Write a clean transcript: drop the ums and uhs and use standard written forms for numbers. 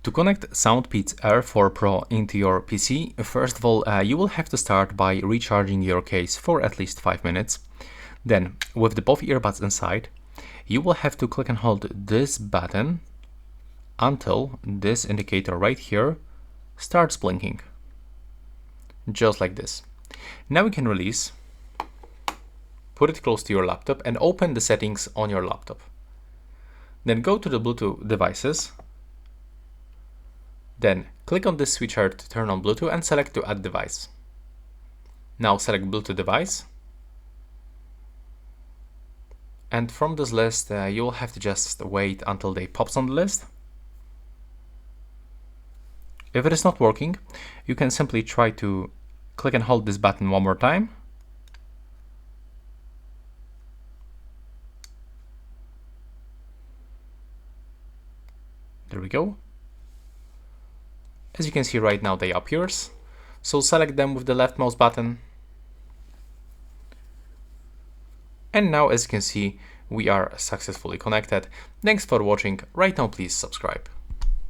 To connect SoundPeats Air 4 Pro into your PC, first of all, you will have to start by recharging your case for at least 5 minutes. Then, with the both earbuds inside, you will have to click and hold this button until this indicator right here starts blinking. Just like this. Now you can release, put it close to your laptop and open the settings on your laptop. Then go to the Bluetooth devices. Then click on this switcher to turn on Bluetooth and select to add device. Now select Bluetooth device. And from this list, you will have to just wait until they pops on the list. If it is not working, you can simply try to click and hold this button one more time. There we go. As you can see right now, they appears. So select them with the left mouse button. And now, as you can see, we are successfully connected. Thanks for watching. Right now, please subscribe.